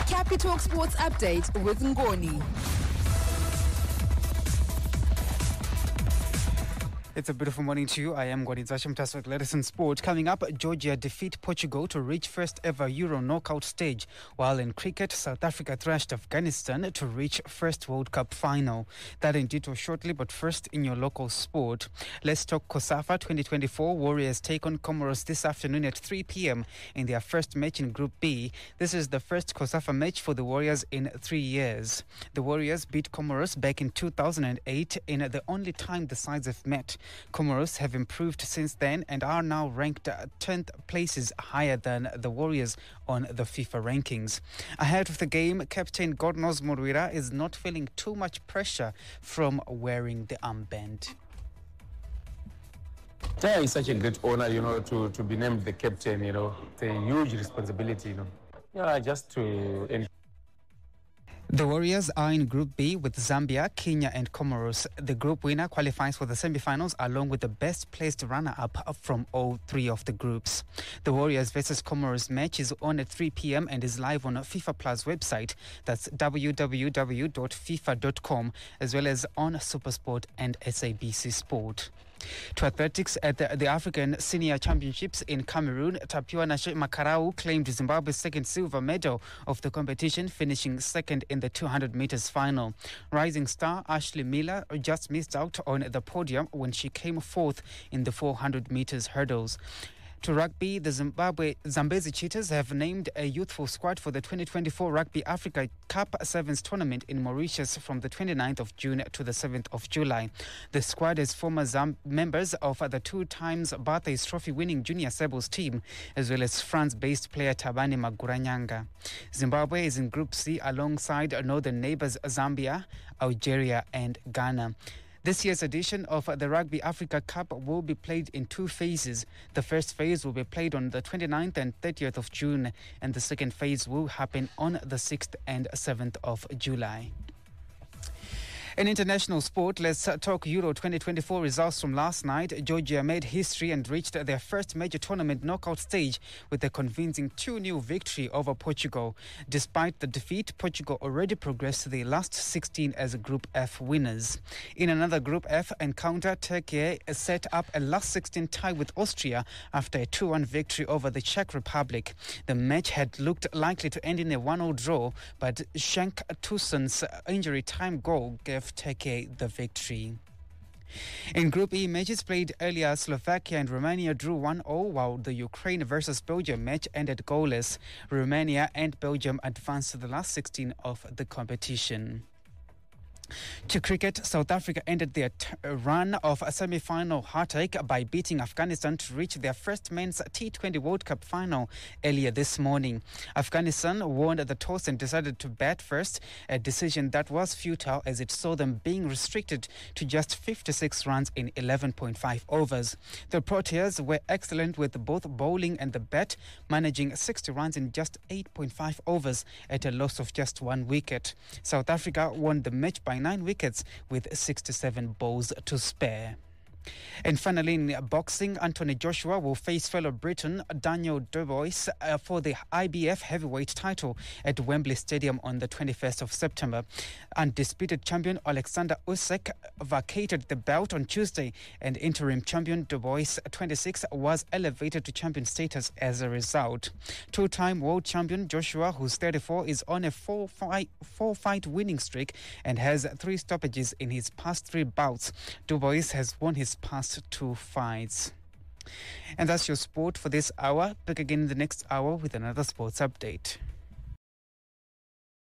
Capitalk Sports Update with Ngoni. It's a beautiful morning to you. I am Gwanidzashi Mtaso with latest in sport. Coming up, Georgia defeat Portugal to reach first ever Euro knockout stage, while in cricket, South Africa thrashed Afghanistan to reach first World Cup final. That in detail shortly, but first in your local sport. Let's talk COSAFA 2024. Warriors take on Comoros this afternoon at 3 p.m. in their first match in Group B. This is the first COSAFA match for the Warriors in 3 years. The Warriors beat Comoros back in 2008 in the only time the sides have met. Comoros have improved since then and are now ranked 10th places higher than the Warriors on the FIFA rankings. Ahead of the game, Captain Godnos Moruira is not feeling too much pressure from wearing the armband. Yeah, it's such a great honor, to be named the captain, It's a huge responsibility, Yeah, just to... The Warriors are in Group B with Zambia, Kenya and Comoros. The group winner qualifies for the semi-finals along with the best-placed runner-up from all three of the groups. The Warriors versus Comoros match is on at 3 p.m. and is live on FIFA Plus website. That's www.fifa.com, as well as on SuperSport and SABC Sport. To athletics at the African Senior Championships in Cameroon, Tapiwa Makarau claimed Zimbabwe's second silver medal of the competition, finishing second in the 200 meters final. Rising star Ashley Miller just missed out on the podium when she came fourth in the 400 meters hurdles. To rugby, the Zambezi Cheetahs have named a youthful squad for the 2024 Rugby Africa Cup Sevens tournament in Mauritius from the 29th of June to the 7th of July. The squad is former members of the 2-times Barthes Trophy winning Junior Sables team, as well as France-based player Tabani Maguranyanga. Zimbabwe is in Group C alongside northern neighbors Zambia, Algeria and Ghana. This year's edition of the Rugby Africa Cup will be played in 2 phases. The first phase will be played on the 29th and 30th of June, and the second phase will happen on the 6th and 7th of July. In international sport, let's talk Euro 2024 results from last night. Georgia made history and reached their first major tournament knockout stage with a convincing 2-0 victory over Portugal. Despite the defeat, Portugal already progressed to the last 16 as Group F winners. In another Group F encounter, Turkey set up a last 16 tie with Austria after a 2-1 victory over the Czech Republic. The match had looked likely to end in a 1-0 draw, but Cenk Tosun's injury time goal gave Turkey the victory. In Group E matches played earlier, Slovakia and Romania drew 1-0, while the Ukraine versus Belgium match ended goalless. Romania and Belgium advanced to the last 16 of the competition. To cricket, South Africa ended their run of a semi-final heartache by beating Afghanistan to reach their first men's T20 World Cup final earlier this morning. Afghanistan won the toss and decided to bat first, a decision that was futile as it saw them being restricted to just 56 runs in 11.5 overs. The Proteas were excellent with both bowling and the bat, managing 60 runs in just 8.5 overs at a loss of just 1 wicket. South Africa won the match by 9 wickets with 67 balls to spare. And finally, in boxing, Anthony Joshua will face fellow Briton Daniel Dubois for the IBF heavyweight title at Wembley Stadium on the 21st of September. Undisputed champion Oleksandr Usyk vacated the belt on Tuesday, and interim champion Dubois, 26, was elevated to champion status as a result. 2-time world champion Joshua, who's 34, is on a 4-fight winning streak and has 3 stoppages in his past 3 bouts. Dubois has won his past 2 fights. And that's your sport for this hour. Back again in the next hour with another sports update.